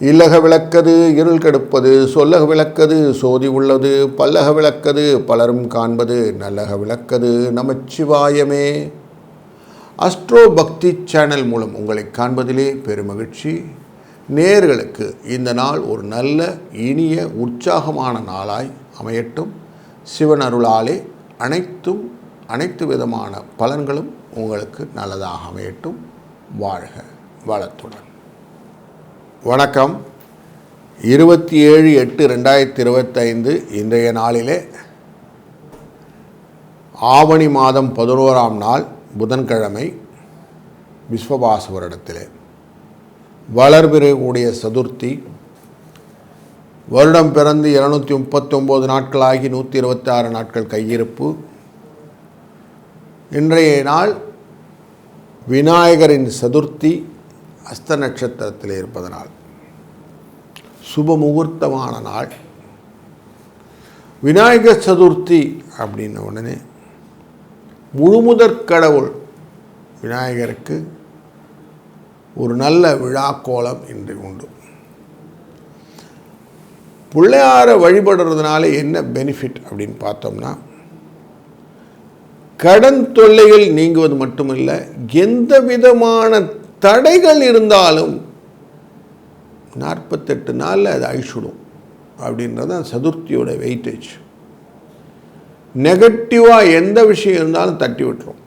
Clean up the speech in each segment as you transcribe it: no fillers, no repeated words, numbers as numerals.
இல்லக விளக்கது இருள் கெடுப்பது, சொல்லக விளக்கது சோதி உள்ளது, பல்லக விளக்கது பலரும் காண்பது, நல்லக விளக்கது நமச்சிவாயமே. அஸ்ட்ரோ பக்தி சேனல் மூலம் உங்களை காண்பதிலே பெருமகிழ்ச்சி. நேயர்களுக்கு இந்த நாள் ஒரு நல்ல இனிய உற்சாகமான நாளாய் அமையட்டும். சிவன் அருளாலே அனைத்து விதமான பலன்களும் உங்களுக்கு நல்லதாக அமையட்டும். வாழ்க வளத்துடன். வணக்கம். 27/8/2025 இன்றைய நாளிலே ஆவணி மாதம் 11ஆம் நாள் புதன்கிழமை, விஸ்வவாச வருடத்திலே வளர்பிறக்கூடிய சதுர்த்தி. வருடம் பிறந்து 239 நாட்களாகி 126 நாட்கள் கையிருப்பு. இன்றைய நாள் விநாயகரின் சதுர்த்தி அஸ்த நட்சத்திரத்தில் இருப்பதனால் சுப முகூர்த்தமான நாள். விநாயகர் சதுர்த்தி அப்படின்ன உடனே முழுமுதற் கடவுள் விநாயகருக்கு ஒரு நல்ல விழா கோலம் இன்று உண்டு. பிள்ளையாரை வழிபடுறதுனால என்ன பெனிஃபிட் அப்படின்னு பார்த்தோம்னா, கடன் தொல்லைகள் நீங்குவது மட்டுமில்லை, எந்த விதமான தடைகள் இருந்தாலும் 48 நாளில் அது அழிச்சுடும் அப்படின்றது சதுர்த்தியோட வெயிட்டேஜ். நெகட்டிவாக எந்த விஷயம் இருந்தாலும் தட்டி விட்டுரும்.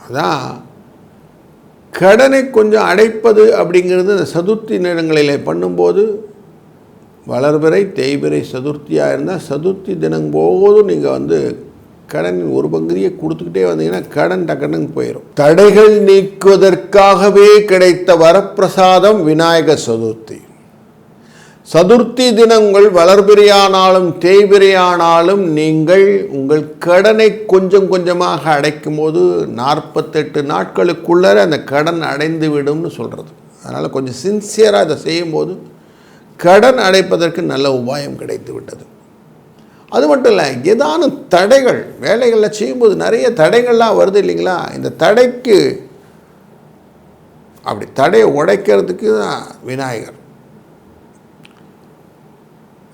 அதான் கடனை கொஞ்சம் அடைப்பது அப்படிங்கிறது அந்த சதுர்த்தி நேரங்களில் பண்ணும்போது, வளர்பிறை தேய்பிறை சதுர்த்தியாக இருந்தால் சதுர்த்தி தினம் போதும் நீங்கள் கடனின் ஒரு பகுதியை கொடுத்துக்கிட்டே வந்தீங்கன்னா கடன் டக்குன்னு போயிடும். தடைகள் நீக்குவதற்காகவே கிடைத்த வரப்பிரசாதம் விநாயகர் சதுர்த்தி. சதுர்த்தி தினங்கள் வளர்பிறையானாலும் தேய்பிறையானாலும் நீங்கள் உங்கள் கடனை கொஞ்சம் கொஞ்சமாக அடைக்கும் போது 48 நாட்களுக்குள்ளே அந்த கடன் அடைந்து விடும்னு சொல்கிறது. அதனால் கொஞ்சம் சின்சியராக இதை செய்யும்போது கடன் அடைப்பதற்கு நல்ல உபாயம் கிடைத்து விட்டது. அது மட்டும் இல்லை, ஏதான தடைகள் வேலைகளில் செய்யும்போது நிறைய தடைகள்லாம் வருது இல்லைங்களா? இந்த தடைக்கு அப்படி தடையை உடைக்கிறதுக்கு தான் விநாயகர்.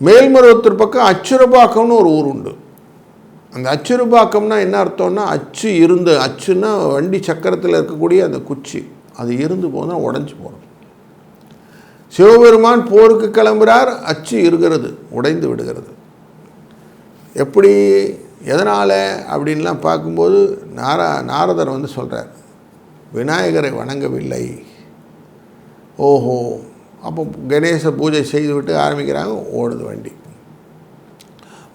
மேல்மருவத்தூர் பக்கம் அச்சுரபாக்கம்னு ஒரு ஊர் உண்டு. அந்த அச்சுரபாக்கம்னா என்ன அர்த்தம்னா, அச்சுன்னா வண்டி சக்கரத்தில் இருக்கக்கூடிய அந்த குச்சி, அது இருந்து போனால் உடஞ்சி போகிறது. சிவபெருமான் போருக்கு கிளம்புறார், அச்சு இருக்கிறது, உடைந்து விடுகிறது. எப்படி, எதனால் அப்படின்லாம் பார்க்கும்போது நாரதர் சொல்கிறார், விநாயகரை வணங்கவில்லை. ஓஹோ, அப்போ கணேச பூஜை செய்துவிட்டு ஆரம்பிக்கிறாங்க, ஓடுது வண்டி.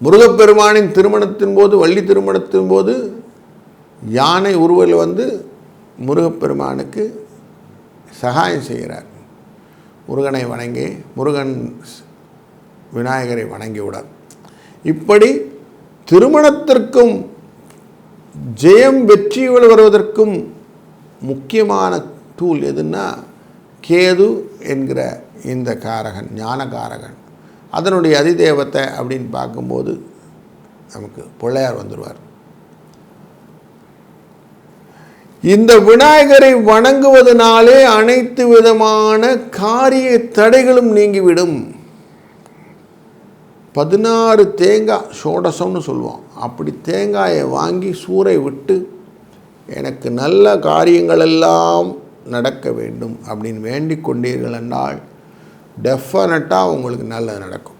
முருகப்பெருமானின் திருமணத்தின் போது, வள்ளி திருமணத்தின் போது யானை உருவல் முருகப்பெருமானுக்கு சகாயம் செய்கிறார். முருகனை வணங்கி முருகன் விநாயகரை வணங்கிவிடார். இப்படி திருமணத்திற்கும் ஜெயம் வெற்றி வருவதற்கும் முக்கியமான டூல் எதுன்னா கேது என்கிற இந்த காரகன், ஞானகாரகன். அதனுடைய அதிதேவத்தை அப்படின்னு பார்க்கும்போது நமக்கு பிள்ளையார் வந்துடுவார். இந்த விநாயகரை வணங்குவதனாலே அனைத்து விதமான காரிய தடைகளும் நீங்கிவிடும். 16 தேங்காய் ஷோடசம்னு சொல்லுவோம். அப்படி தேங்காயை வாங்கி சூறை விட்டு, எனக்கு நல்ல காரியங்கள் எல்லாம் நடக்க வேண்டும் அப்படின்னு வேண்டிக் கொண்டீர்கள் என்றால் டெஃபினட்டாக உங்களுக்கு நல்லது நடக்கும்.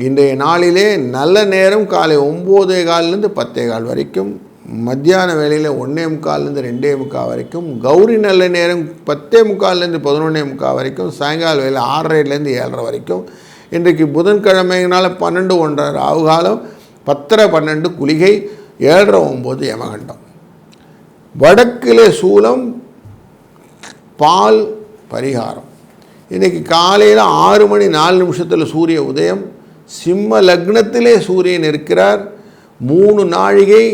இன்றைய நாளிலே நல்ல நேரம் காலை 9:15 10:15 வரைக்கும், மத்தியான வேளையில் 1:45 2:45 வரைக்கும், கௌரி நல்ல நேரம் 10:45 11:45 வரைக்கும், சாயங்கால வேலை 6:30 7:30 வரைக்கும். இன்றைக்கு புதன்கிழமையினால் 12 1:30 ராவுகாலம், 10:30 12 குளிகை, 7:30 9 யமகண்டம். வடக்கிலே சூலம், பால் பரிகாரம். இன்றைக்கி காலையில் 6:04 சூரிய உதயம். சிம்ம லக்னத்திலே சூரியன் இருக்கிறார். 3 நாழிகை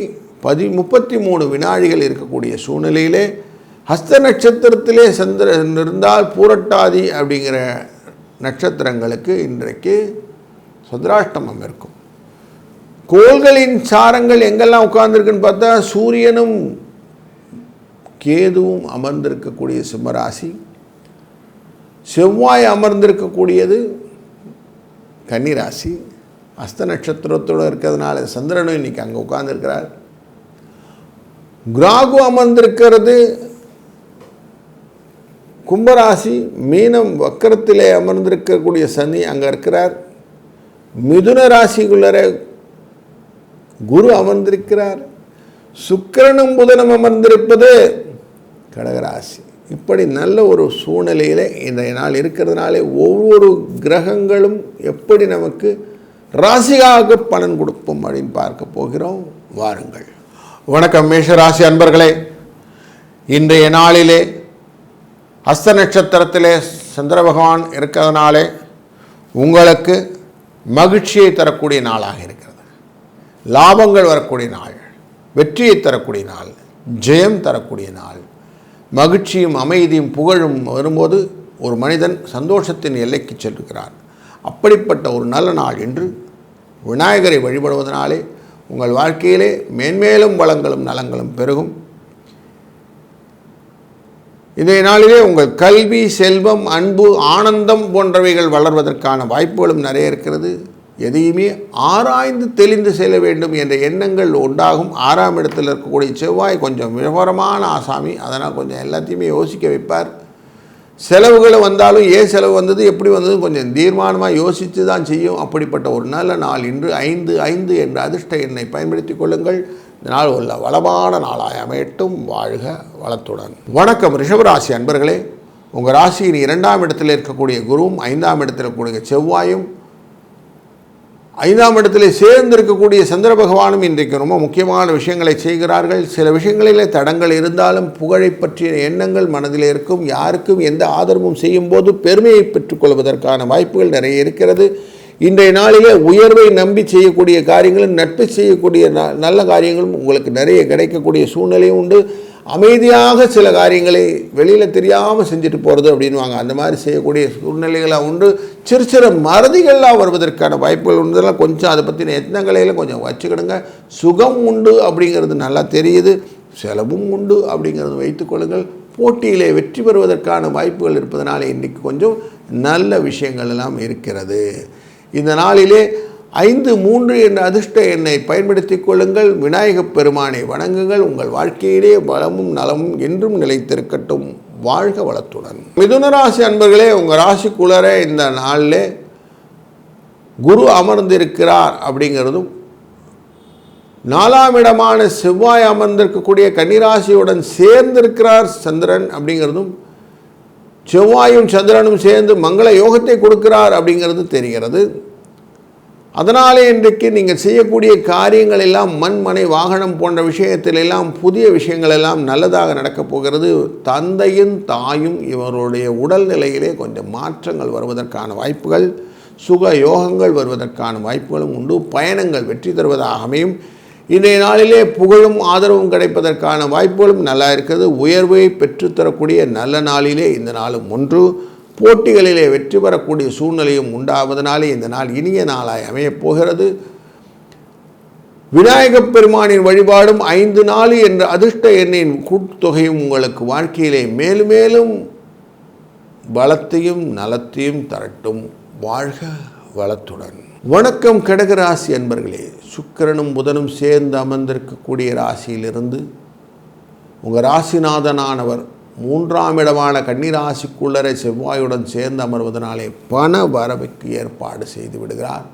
33 வினாடிகள் இருக்கக்கூடிய சூழ்நிலையிலே ஹஸ்த நட்சத்திரத்திலே சந்திரன் இருந்தால் பூரட்டாதி அப்படிங்கிற நட்சத்திரங்களுக்கு இன்றைக்கு சந்திராஷ்டமம் இருக்கும். கோள்களின் சாரங்கள் எங்கெல்லாம் உட்கார்ந்துருக்குன்னு பார்த்தா, சூரியனும் கேதுவும் அமர்ந்திருக்கக்கூடிய சிம்மராசி, செவ்வாய் அமர்ந்திருக்கக்கூடியது கன்னிராசி, அஸ்த நட்சத்திரத்தோடு இருக்கிறதுனால சந்திரனும் இன்னைக்கு அங்கே உட்கார்ந்துருக்கிறார். ராகு அமர்ந்திருக்கிறது கும்பராசி, மீனம் வக்கரத்திலே அமர்ந்திருக்கக்கூடிய சனி அங்கே இருக்கிறார். மிதுன ராசிக்குள்ளர குரு அமர்ந்திருக்கிறார். சுக்கிரனும் புதனும் அமர்ந்திருப்பது கடகராசி. இப்படி நல்ல ஒரு சூழ்நிலையில் இன்றைய நாள் இருக்கிறதுனாலே ஒவ்வொரு கிரகங்களும் எப்படி நமக்கு ராசியாக பலன் கொடுப்போம் அப்படின்னு பார்க்க போகிறோம். வாருங்கள். வணக்கம் மேஷராசி அன்பர்களே. இன்றைய நாளிலே அஸ்த நட்சத்திரத்திலே சந்திர பகவான் இருக்கிறதுனாலே உங்களுக்கு மகிழ்ச்சியை தரக்கூடிய நாளாக இருக்கிறது. லாபங்கள் வரக்கூடிய நாள், வெற்றியை தரக்கூடிய நாள், ஜெயம் தரக்கூடிய நாள். மகிழ்ச்சியும் அமைதியும் புகழும் வரும்போது ஒரு மனிதன் சந்தோஷத்தின் எல்லைக்கு செல்கிறார். அப்படிப்பட்ட ஒரு நல்ல நாள் என்று விநாயகரை வழிபடுவதனாலே உங்கள் வாழ்க்கையிலே மேன்மேலும் வளங்களும் நலங்களும் பெருகும். இன்றைய நாளிலே உங்கள் கல்வி, செல்வம், அன்பு, ஆனந்தம் போன்றவைகள் வளர்வதற்கான வாய்ப்புகளும் நிறைய இருக்கிறது. எதையுமே ஆராய்ந்து தெளிந்து செல்ல வேண்டும் என்ற எண்ணங்கள் உண்டாகும். 6ஆம் இடத்தில் இருக்கக்கூடிய செவ்வாய் கொஞ்சம் விவரமான ஆசாமி, அதனால் கொஞ்சம் எல்லாத்தையுமே யோசிக்க வைப்பார். செலவுகள் வந்தாலும் ஏன் செலவு வந்தது, எப்படி வந்தது கொஞ்சம் தீர்மானமாக யோசித்து தான் செய்யும். அப்படிப்பட்ட ஒரு நல்ல நாள் இன்று. 5 என்ற அதிர்ஷ்ட எண்ணை பயன்படுத்தி கொள்ளுங்கள். இந்த நாள் உள்ள வளமான நாளாய் அமையட்டும். வாழ்க வளத்துடன். வணக்கம் ரிஷபராசி அன்பர்களே. உங்கள் ராசியின் 2ஆம் இடத்தில் இருக்கக்கூடிய குருவும் 5ஆம் இடத்தில் இருக்கக்கூடிய செவ்வாயும் 5ஆம் இடத்திலே சேர்ந்திருக்கக்கூடிய சந்திர பகவானும் இன்றைக்கு ரொம்ப முக்கியமான விஷயங்களை செய்கிறார்கள். சில விஷயங்களிலே தடங்கள் இருந்தாலும் புகழை பற்றிய எண்ணங்கள் மனதில் இருக்கும். யாருக்கும் எந்த ஆதரவும் செய்யும் போது பெருமையை பெற்றுக்கொள்வதற்கான வாய்ப்புகள் நிறைய இருக்கிறது. இன்றைய நாளிலே உயர்வை நம்பி செய்யக்கூடிய காரியங்களும் நட்பு செய்யக்கூடிய நல்ல காரியங்களும் உங்களுக்கு நிறைய கிடைக்கக்கூடிய சூழ்நிலையும் உண்டு. அமைதியாக சில காரியங்களை வெளியில் தெரியாமல் செஞ்சுட்டு போகிறது அப்படின்வாங்க, அந்த மாதிரி செய்யக்கூடிய சூழ்நிலைகளாக உண்டு. சிறு மறதிகள்லாம் வருவதற்கான வாய்ப்புகள் உண்டுதெல்லாம் கொஞ்சம் அதை பற்றின எண்ணங்களையெல்லாம் கொஞ்சம் வச்சுக்கிடுங்க. சுகம் உண்டு அப்படிங்கிறது நல்லா தெரியுது, செலவும் உண்டு அப்படிங்கிறது வைத்துக்கொள்ளுங்கள். போட்டியிலே வெற்றி பெறுவதற்கான வாய்ப்புகள் இருப்பதனால இன்றைக்கு கொஞ்சம் நல்ல விஷயங்கள் எல்லாம் இருக்கிறது. இந்த நாளிலே 5 என்ற அதிர்ஷ்ட எண்ணை பயன்படுத்தி கொள்ளுங்கள். விநாயகப் பெருமானை வணங்குங்கள். உங்கள் வாழ்க்கையிலே வளமும் நலமும் என்றும் நிலைத்திருக்கட்டும். வாழ்க வளத்துடன். மிதுன ராசி அன்பர்களே, உங்கள் ராசிக்குள்ளர இந்த நாளில் குரு அமர்ந்திருக்கிறார் அப்படிங்கிறதும் 4ஆம் இடமான செவ்வாய் அமர்ந்திருக்கக்கூடிய கன்னிராசியுடன் சேர்ந்திருக்கிறார் சந்திரன் அப்படிங்கிறதும், செவ்வாயும் சந்திரனும் சேர்ந்து மங்கள யோகத்தை கொடுக்கிறார் அப்படிங்கிறது தெரிகிறது. அதனாலே இன்றைக்கு நீங்கள் செய்யக்கூடிய காரியங்கள் எல்லாம் மண், மனை, வாகனம் போன்ற விஷயத்திலெல்லாம் புதிய விஷயங்கள் எல்லாம் நல்லதாக நடக்கப் போகிறது. தந்தையும் தாயும் இவருடைய உடல்நிலையிலே கொஞ்சம் மாற்றங்கள் வருவதற்கான வாய்ப்புகள், சுக யோகங்கள் வருவதற்கான வாய்ப்புகளும் உண்டு. பயணங்கள் வெற்றி தருவதாக அமையும். இன்றைய நாளிலே புகழும் ஆதரவும் கிடைப்பதற்கான வாய்ப்புகளும் நல்லா இருக்கிறது. உயர்வை பெற்றுத்தரக்கூடிய நல்ல நாளிலே இந்த நாளும் ஒன்று. போட்டிகளிலே வெற்றி பெறக்கூடிய சூழ்நிலையும் உண்டாவதனாலே இந்த நாள் இனிய நாளாய் அமையப் போகிறது. விநாயகப் பெருமானின் வழிபாடும் 5 என்ற அதிர்ஷ்ட எண்ணின் கூட்டுத்தொகையும் உங்களுக்கு வாழ்க்கையிலே மேலும் மேலும் பலத்தையும் நலத்தையும் தரட்டும். வாழ்க வளத்துடன். வணக்கம் கடகராசி அன்பர்களே. சுக்கிரனும் புதனும் சேர்ந்து அமர்ந்திருக்கக்கூடிய ராசியிலிருந்து உங்கள் ராசிநாதனானவர் 3ஆம் இடமான கன்னிராசிக்குள்ளரை செவ்வாயுடன் சேர்ந்து அமர்வதனாலே பண வரவுக்கு ஏற்பாடு செய்து விடுகிறார்.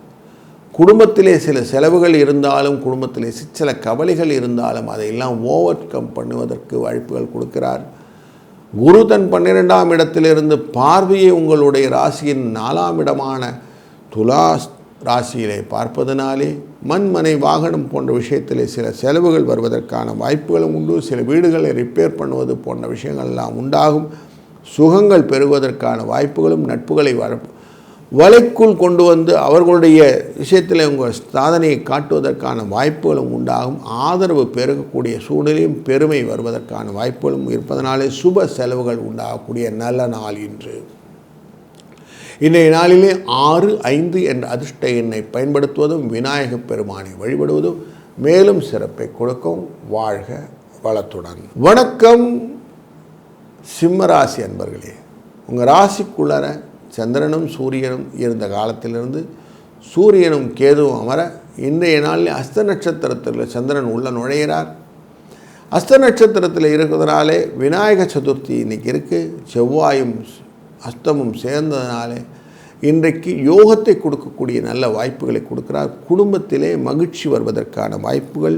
குடும்பத்திலே சில செலவுகள் இருந்தாலும், குடும்பத்திலே சில கவலைகள் இருந்தாலும் அதையெல்லாம் ஓவர் கம் பண்ணுவதற்கு வாய்ப்புகள் கொடுக்கிறார். குரு தன் 12ஆம் இடத்திலிருந்து பார்வையை உங்களுடைய ராசியின் 4ஆம் இடமான துலா ராசியிலே பார்ப்பதனாலே மண், மனை, வாகனம் போன்ற விஷயத்திலே சில செலவுகள் வருவதற்கான வாய்ப்புகளும் உண்டு. சில வீடுகளை ரிப்பேர் பண்ணுவது போன்ற விஷயங்கள் எல்லாம் உண்டாகும். சுகங்கள் பெறுவதற்கான வாய்ப்புகளும், நட்புகளை வலைக்குள் கொண்டு வந்து அவர்களுடைய விஷயத்தில் உங்கள் சாதனையை காட்டுவதற்கான வாய்ப்புகளும் உண்டாகும். ஆதரவு பெருகக்கூடிய சூழ்நிலையும் பெருமை வருவதற்கான வாய்ப்புகளும் இருப்பதனாலே சுப செலவுகள் உண்டாகக்கூடிய நல்ல நாள் இன்று. இன்றைய நாளிலே 6 என்ற அதிர்ஷ்ட எண்ணை பயன்படுத்துவதும் விநாயகப் பெருமானை வழிபடுவதும் மேலும் சிறப்பை கொடுக்கும். வாழ்க வளத்துடன். வணக்கம் சிம்மராசி அன்பர்களே. உங்கள் ராசிக்குள்ளர சந்திரனும் சூரியனும் இருந்த காலத்திலிருந்து சூரியனும் கேதுவும் அமர இன்றைய நாளில் அஸ்த நட்சத்திரத்தில் சந்திரன் உள்ள நுழைகிறார். அஸ்த நட்சத்திரத்தில் இருக்கிறதுனாலே விநாயக சதுர்த்தி இன்றைக்கி இருக்குது. செவ்வாயும் அஸ்தமும் சேர்ந்ததுனாலே இன்றைக்கு யோகத்தை கொடுக்கக்கூடிய நல்ல வாய்ப்புகளை கொடுக்கிறார். குடும்பத்திலே மகிழ்ச்சி வருவதற்கான வாய்ப்புகள்,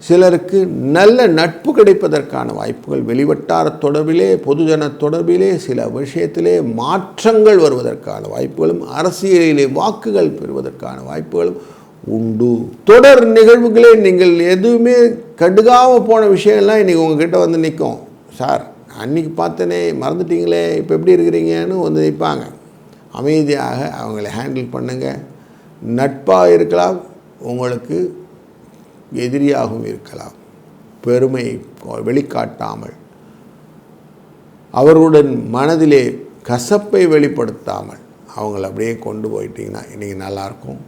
சிலருக்கு நல்ல நட்பு கிடைப்பதற்கான வாய்ப்புகள், வெளிவட்டார தொடர்பிலே பொதுஜன தொடர்பிலே சில விஷயத்திலே மாற்றங்கள் வருவதற்கான வாய்ப்புகளும், அரசியலிலே வாக்குகள் பெறுவதற்கான வாய்ப்புகளும் உண்டு. தொடர் நிகழ்வுகளே நீங்கள் எதுவுமே கடுகாமல் போன விஷயம்லாம் இன்றைக்கி உங்ககிட்ட வந்து நிற்கும். சார் அன்றைக்கி பார்த்தனே மறந்துட்டீங்களே, இப்போ எப்படி இருக்கிறீங்கன்னு வந்து நிற்பாங்க. அமைதியாக அவங்களை ஹேண்டில் பண்ணுங்கள். நட்பாக இருக்கலாம், உங்களுக்கு எதிரியாகவும் இருக்கலாம். பெருமை வெளிக்காட்டாமல், அவர்களுடன் மனதிலே கசப்பை வெளிப்படுத்தாமல் அவங்கள அப்படியே கொண்டு போயிட்டீங்கன்னா இன்றைக்கி நல்லாயிருக்கும்.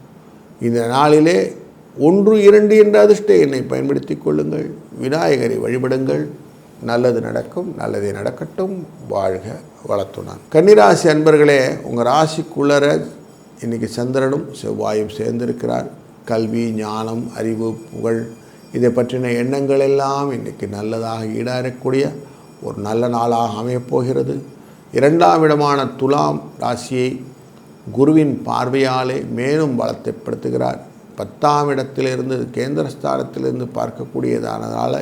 இந்த நாளிலே 1, 2 என்ற அதிர்ஷ்ட எண்ணை பயன்படுத்தி கொள்ளுங்கள். விநாயகரை வழிபடுங்கள். நல்லது நடக்கும். நல்லதே நடக்கட்டும். வாழ்க வளத்துடன். கன்னிராசி அன்பர்களே, உங்கள் ராசிக்குள்ளர இன்றைக்கி சந்திரனும் செவ்வாயும் சேர்ந்திருக்கிறார். கல்வி, ஞானம், அறிவு, புகழ் இதை பற்றின எண்ணங்கள் எல்லாம் இன்றைக்கி நல்லதாக ஈடாறக்கூடிய ஒரு நல்ல நாளாக அமையப்போகிறது. 2ஆம் இடமான துலாம் ராசியை குருவின் பார்வையாலே மேலும் பலத்தைப்படுத்துகிறார். 10ஆம் இடத்திலிருந்து கேந்திரஸ்தானத்திலிருந்து பார்க்கக்கூடியதானதால்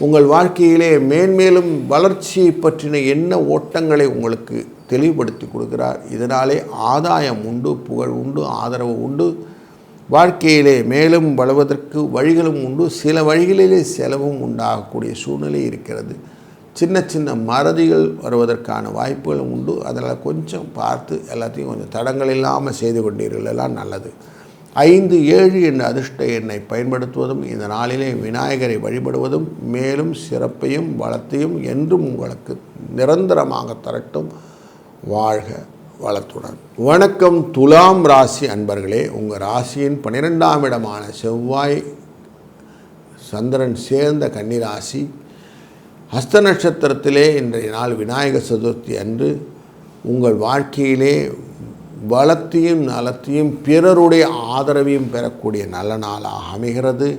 உங்கள் வாழ்க்கையிலே மேன்மேலும் வளர்ச்சியை பற்றின எண்ண ஓட்டங்களை உங்களுக்கு தெளிவுபடுத்தி கொடுக்கிறார். இதனாலே ஆதாயம் உண்டு, புகழ் உண்டு, ஆதரவு உண்டு. வாழ்க்கையிலே மேலும் வளர்வதற்கு வழிகளும் உண்டு. சில வழிகளிலே செலவும் உண்டாகக்கூடிய சூழ்நிலை இருக்கிறது. சின்ன சின்ன மறதிகள் வருவதற்கான வாய்ப்புகளும் உண்டு. அதனால் கொஞ்சம் பார்த்து எல்லாத்தையும் கொஞ்சம் தடங்கள் இல்லாமல் செய்து கொண்டீர்கள் எல்லாம் நல்லது. 5, 7 என்ற அதிர்ஷ்ட எண்ணை பயன்படுத்துவதும் இந்த நாளிலே விநாயகரை வழிபடுவதும் மேலும் சிறப்பையும் வளத்தையும் என்றும் உங்களுக்கு நிரந்தரமாக தரட்டும். வாழ்க வளத்துடன். வணக்கம் துலாம் ராசி அன்பர்களே, உங்கள் ராசியின் 12ஆம் இடமான செவ்வாய் சந்திரன் சேர்ந்த கன்னிராசி. ஹஸ்த நட்சத்திரத்திலே இன்றைய நாள் விநாயக சதுர்த்தி அன்று உங்கள் வாழ்க்கையிலே வளத்தையும் நலத்தையும் பிறருடைய ஆதரவையும் பெறக்கூடிய நல்ல நாளாக அமைகிறது.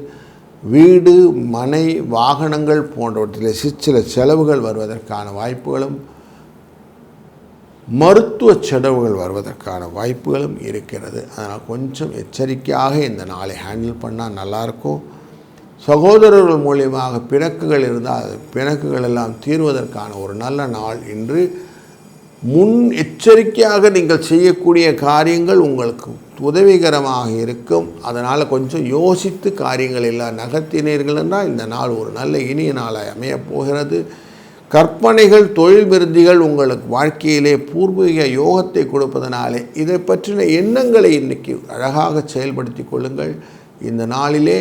வீடு, மனை, வாகனங்கள் போன்றவற்றிலே சிற்சில செலவுகள் வருவதற்கான வாய்ப்புகளும், மருத்துவ செலவுகள் வருவதற்கான வாய்ப்புகளும் இருக்கிறது. அதனால் கொஞ்சம் எச்சரிக்கையாக இந்த நாளை ஹேண்டில் பண்ணால் நல்லாயிருக்கும். சகோதரர்கள் மூலியமாக பிணக்குகள் இருந்தால் பிணக்குகள் எல்லாம் தீர்வதற்கான ஒரு நல்ல நாள் இன்று. முன் எச்சரிக்கையாக நீங்கள் செய்யக்கூடிய காரியங்கள் உங்களுக்கு உதவிகரமாக இருக்கும். அதனால் கொஞ்சம் யோசித்து காரியங்கள் எல்லாம் நகர்த்தினீர்கள் என்றால் இந்த நாள் ஒரு நல்ல இனிய நாளாக அமையப்போகிறது. கற்பனைகள், தொழில் விருத்திகள் உங்களுக்கு வாழ்க்கையிலே பூர்வீக யோகத்தை கொடுப்பதனாலே இதை பற்றின எண்ணங்களை இன்றைக்கி அழகாக செயல்படுத்தி கொள்ளுங்கள். இந்த நாளிலே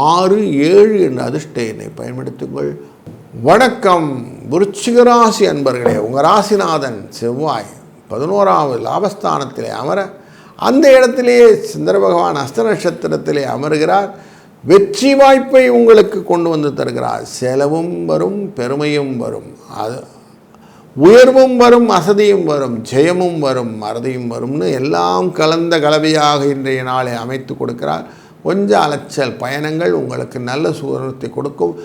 6, 7 என்ற அதிர்ஷ்ட எண்ணை பயன்படுத்துங்கள். வணக்கம் விருச்சிக ராசி அன்பர்களே, உங்கள் ராசிநாதன் செவ்வாய் 11ஆவது லாபஸ்தானத்திலே அமர அந்த இடத்திலேயே சந்திர பகவான் அஸ்த நட்சத்திரத்திலே அமர்கிறார். வெற்றி வாய்ப்பை உங்களுக்கு கொண்டு வந்து தருகிறார். செலவும் வரும், பெருமையும் வரும், அது உயர்வும் வரும், அசதியும் வரும், ஜெயமும் வரும், மறதியும் வரும்னு எல்லாம் கலந்த கலவையாக இன்றைய நாளை அமைத்து கொடுக்கிறார். கொஞ்சம் அலைச்சல் பயணங்கள் உங்களுக்கு நல்ல சூழத்தை கொடுக்கும்.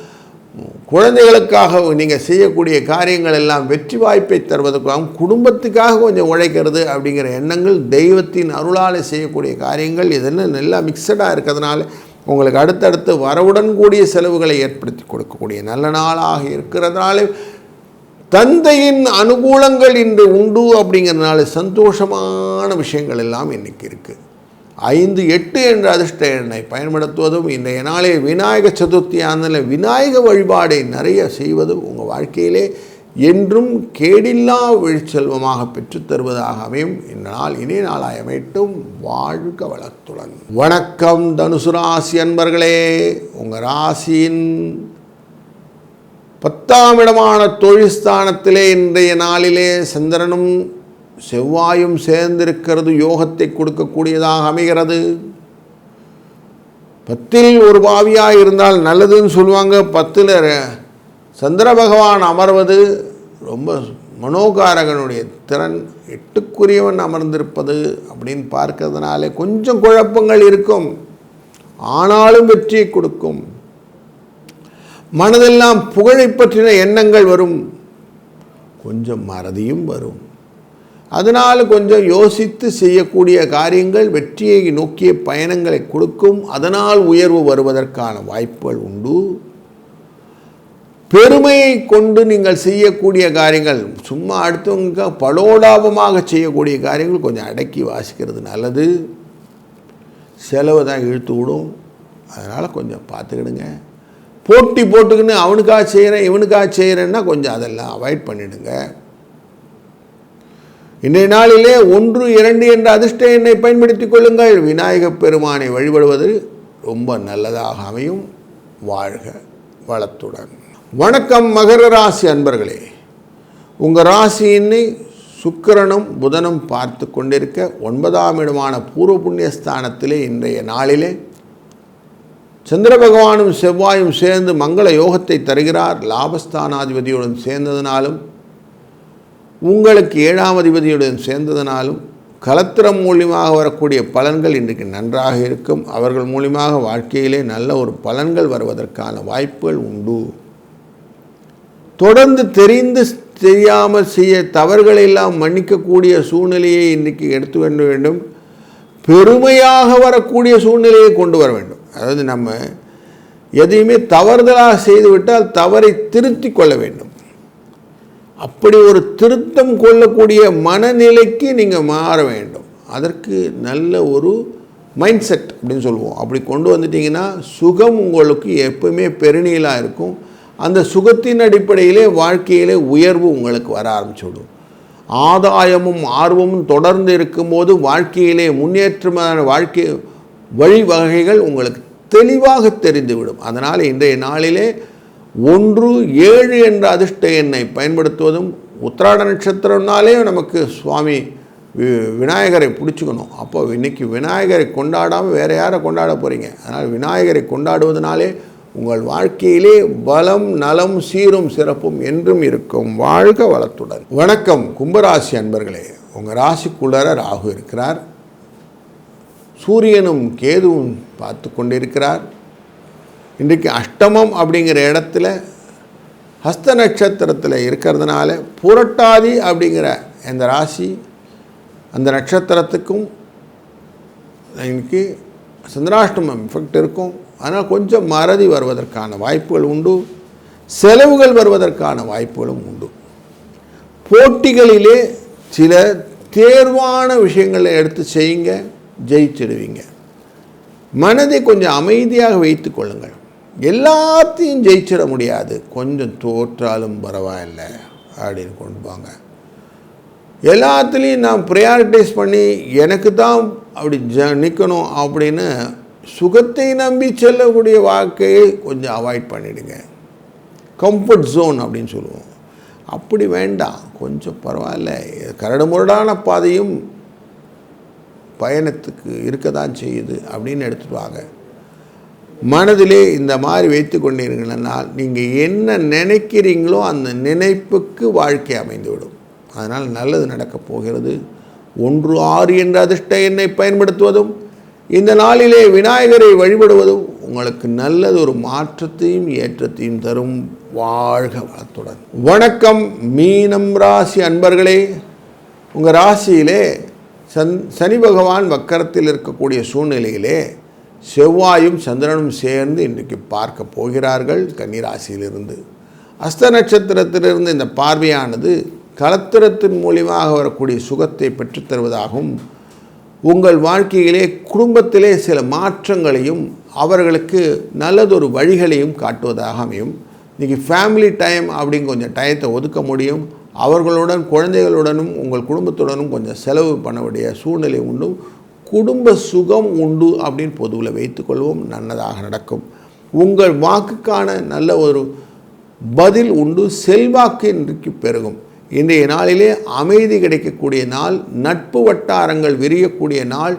குழந்தைகளுக்காக நீங்கள் செய்யக்கூடிய காரியங்கள் எல்லாம் வெற்றி வாய்ப்பை தருவதற்காகவும் குடும்பத்துக்காக கொஞ்சம் உழைக்கிறது அப்படிங்கிற எண்ணங்கள், தெய்வத்தின் அருளால் செய்யக்கூடிய காரியங்கள் இதெல்லாம் நல்லா மிக்சடாக இருக்கிறதுனால உங்களுக்கு அடுத்தடுத்து வரவுடன் கூடிய செலவுகளை ஏற்படுத்தி கொடுக்கக்கூடிய நல்ல நாளாக இருக்கிறதுனால தந்தையின் அனுகூலங்கள் இன்று உண்டு. அப்படிங்கிறதுனால சந்தோஷமான விஷயங்கள் எல்லாம் இன்றைக்கி இருக்குது. 5, 8 என்ற அதிர்ஷ்ட எண்ணை பயன்படுத்துவதும் இன்றைய நாளே விநாயக சதுர்த்தி ஆனதில் விநாயக வழிபாடை நிறைய செய்வதும் உங்கள் வாழ்க்கையிலே என்றும் கேடில்லா வெளிச்செல்வமாக பெற்றுத்தருவதாக அமையும். இந்த நாள் இனிய நாளாய் அமையட்டும். வாழ்க வளத்துடன். வணக்கம் தனுசு ராசி அன்பர்களே, உங்கள் ராசியின் 10ஆம் இடமான தொழில் ஸ்தானத்திலே இன்றைய நாளிலே சந்திரனும் செவ்வாயும் சேர்ந்திருக்கிறது. யோகத்தை கொடுக்கக்கூடியதாக அமைகிறது. 10ல் ஒரு பாவியாக இருந்தால் நல்லதுன்னு சொல்லுவாங்க. 10ல் சந்திர பகவான் அமர்வது ரொம்ப மனோகாரகனுடைய திறன் 8க்குரியவன் அமர்ந்திருப்பது அப்படின்னு பார்க்கறதுனாலே கொஞ்சம் குழப்பங்கள் இருக்கும், ஆனாலும் வெற்றியை கொடுக்கும். மனதெல்லாம் புகழை பற்றின எண்ணங்கள் வரும், கொஞ்சம் மறதியும் வரும். அதனால் கொஞ்சம் யோசித்து செய்யக்கூடிய காரியங்கள் வெற்றியை நோக்கிய பயணங்களை கொடுக்கும். அதனால் உயர்வு வருவதற்கான வாய்ப்புகள் உண்டு. பெருமையை கொண்டு நீங்கள் செய்யக்கூடிய காரியங்கள், சும்மா அடுத்தவங்க பலோடாபமாக செய்யக்கூடிய காரியங்கள் கொஞ்சம் அடக்கி வாசிக்கிறது நல்லது. செலவு தான் இழுத்து விடும், அதனால் கொஞ்சம் பார்த்துக்கிடுங்க. போட்டி போட்டுக்கின்னு அவனுக்காக செய்கிறேன் இவனுக்காக செய்கிறேன்னா கொஞ்சம் அதெல்லாம் அவாய்ட் பண்ணிவிடுங்க. இன்றைய நாளிலே 1, 2 என்ற அதிர்ஷ்ட எண்ணை பயன்படுத்திக் கொள்ளுங்கள். விநாயகப் பெருமானை வழிபடுவது ரொம்ப நல்லதாக அமையும். வாழ்க வளத்துடன். வணக்கம் மகர ராசி அன்பர்களே. உங்கள் ராசியினை சுக்கிரனும் புதனும் பார்த்து கொண்டிருக்க 9ஆம் இடமான பூர்வ புண்ணியஸ்தானத்திலே இன்றைய நாளிலே சந்திர பகவானும் செவ்வாயும் சேர்ந்து மங்கள யோகத்தை தருகிறார். லாபஸ்தானாதிபதியுடன் சேர்ந்ததினாலும் உங்களுக்கு 7ஆம் அதிபதியுடன் சேர்ந்ததினாலும் கலத்திரம் மூலியமாக வரக்கூடிய பலன்கள் இன்றைக்கு நன்றாக இருக்கும். அவர்கள் மூலியமாக வாழ்க்கையிலே நல்ல ஒரு பலன்கள் வருவதற்கான வாய்ப்புகள் உண்டு. தொடர்ந்து தெரிந்து தெரியாமல் செய்ய தவறுகளெல்லாம் மன்னிக்கக்கூடிய சூழ்நிலையை இன்றைக்கு எடுத்து வர வேண்டும். பெருமையாக வரக்கூடிய சூழ்நிலையை கொண்டு வர வேண்டும். அதாவது நம்ம எதையுமே தவறுதலாக செய்துவிட்டால் தவறை திருத்தி கொள்ள வேண்டும். அப்படி ஒரு திருத்தம் கொள்ளக்கூடிய மனநிலைக்கு நீங்கள் மாற வேண்டும். அதற்கு நல்ல ஒரு மைண்ட் செட் அப்படின்னு சொல்லுவோம். அப்படி கொண்டு வந்துட்டிங்கன்னா சுகம் உங்களுக்கு எப்பவுமே பெருநீளாக இருக்கும். அந்த சுகத்தின் அடிப்படையிலே வாழ்க்கையிலே உயர்வு உங்களுக்கு வர ஆரம்பிச்சுவிடும். ஆதாயமும் ஆர்வமும் தொடர்ந்து இருக்கும்போது வாழ்க்கையிலே முன்னேற்றமான வாழ்க்கை வழிவகைகள் உங்களுக்கு தெளிவாக தெரிந்துவிடும். அதனால் இன்றைய நாளிலே 1, 7 என்ற அதிர்ஷ்ட எண்ணை பயன்படுத்துவதும், உத்திராட நட்சத்திரம்னாலே நமக்கு சுவாமி விநாயகரை பிடிச்சிக்கணும். அப்போ இன்றைக்கி விநாயகரை கொண்டாடாமல் வேறு யாரை கொண்டாட போகிறீங்க? அதனால் விநாயகரை கொண்டாடுவதனாலே உங்கள் வாழ்க்கையிலே பலம் நலம் சீரும் சிறப்பும் என்றும் இருக்கும். வாழ்க வளத்துடன். வணக்கம் கும்பராசி அன்பர்களே. உங்கள் ராசிக்குள்ளர ராகு இருக்கிறார். சூரியனும் கேதுவும் பார்த்து கொண்டிருக்கிறார். இன்றைக்கு அஷ்டமம் அப்படிங்கிற இடத்துல ஹஸ்த நட்சத்திரத்தில் இருக்கிறதுனால புரட்டாதி அப்படிங்கிற அந்த ராசி அந்த நட்சத்திரத்துக்கும் இன்றைக்கி சந்திராஷ்டமம் எஃபெக்ட் இருக்கும். அதனால் கொஞ்சம் மறதி வருவதற்கான வாய்ப்புகள் உண்டு. செலவுகள் வருவதற்கான வாய்ப்புகளும் உண்டு. போட்டிகளிலே சில தேர்வான விஷயங்களை எடுத்து செய்யுங்க, ஜெயிச்சிடுவீங்க. மனதை கொஞ்சம் அமைதியாக வைத்து கொள்ளுங்கள். எல்லாத்தையும் ஜெயிச்சிட முடியாது, கொஞ்சம் தோற்றாலும் பரவாயில்லை அப்படின்னு கொண்டு வாங்க. எல்லாத்துலேயும் நான் ப்ரையாரிட்டைஸ் பண்ணி எனக்கு தான் அப்படி நிற்கணும் அப்படின்னு சுகத்தை நம்பி செல்லக்கூடிய வாழ்க்கையை கொஞ்சம் அவாய்ட் பண்ணிவிடுங்க. கம்ஃபர்ட் ஜோன் அப்படின்னு சொல்லுவோம், அப்படி வேண்டாம். கொஞ்சம் பரவாயில்ல, கரடுமுரடான பாதையும் பயணத்துக்கு இருக்க தான் செய்யுது அப்படின்னு எடுத்துட்டு வாங்க. மனதிலே இந்த மாதிரி வைத்து கொண்டீர்கள்னால் நீங்கள் என்ன நினைக்கிறீங்களோ அந்த நினைப்புக்கு வாழ்க்கை அமைந்துவிடும். அதனால் நல்லது நடக்கப் போகிறது. 1, 6 என்ற அதிர்ஷ்ட எண்ணை பயன்படுத்துவதும் இந்த நாளிலே விநாயகரை வழிபடுவதும் உங்களுக்கு நல்லது ஒரு மாற்றத்தையும் ஏற்றத்தையும் தரும். வாழ்க வளத்துடன். வணக்கம் மீனம் ராசி அன்பர்களே. உங்கள் ராசியிலே சனி பகவான் வக்கரத்தில் இருக்கக்கூடிய சூழ்நிலையிலே செவ்வாயும் சந்திரனும் சேர்ந்து இன்றைக்கு பார்க்க போகிறார்கள். கன்னிராசியிலிருந்து அஸ்த நட்சத்திரத்திலிருந்து இந்த பார்வையானது கலத்திரத்தின் மூலியமாக வரக்கூடிய சுகத்தை பெற்றுத்தருவதாகவும், உங்கள் வாழ்க்கையிலே குடும்பத்திலே சில மாற்றங்களையும் அவர்களுக்கு நல்லதொரு வழிகளையும் காட்டுவதாக அமையும். இன்றைக்கி ஃபேமிலி டைம் அப்படின்னு கொஞ்சம் டயத்தை ஒதுக்க முடியும். அவர்களுடன் குழந்தைகளுடனும் உங்கள் குடும்பத்துடனும் கொஞ்சம் செலவு பண்ண வேண்டிய சூழ்நிலை உண்டு. குடும்ப சுகம் உண்டு அப்படின்னு பொதுவில் வைத்துக்கொள்வோம். நல்லதாக நடக்கும். உங்கள் வாக்குக்கான நல்ல ஒரு பதில் உண்டு. செல்வாக்கு இன்றைக்கு பெருகும். இன்றைய நாளிலே அமைதி கிடைக்கக்கூடிய நாள், நட்பு வட்டாரங்கள் விரியக்கூடிய நாள்.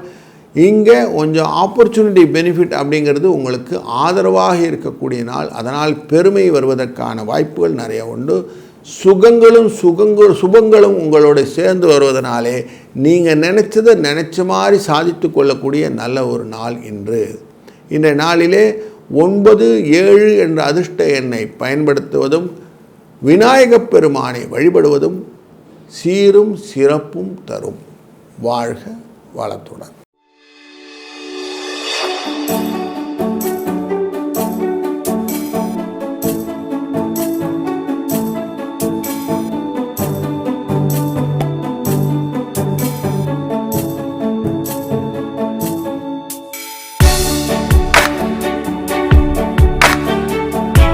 இங்கே கொஞ்சம் ஆப்பர்ச்சுனிட்டி பெனிஃபிட் அப்படிங்கிறது உங்களுக்கு ஆதரவாக இருக்கக்கூடிய நாள். அதனால் பெருமை வருவதற்கான வாய்ப்புகள் நிறைய உண்டு. சுபங்களும் உங்களோட சேர்ந்து வருவதனாலே நீங்கள் நினச்சதை நினச்ச மாதிரி சாதித்து கொள்ளக்கூடிய நல்ல ஒரு நாள் இன்று. இந்த நாளிலே 9, 7 என்ற அதிர்ஷ்ட எண்ணை பயன்படுத்துவதும் விநாயகப் பெருமானை வழிபடுவதும் சீரும் சிறப்பும் தரும். வாழ்க வளத்துடன்.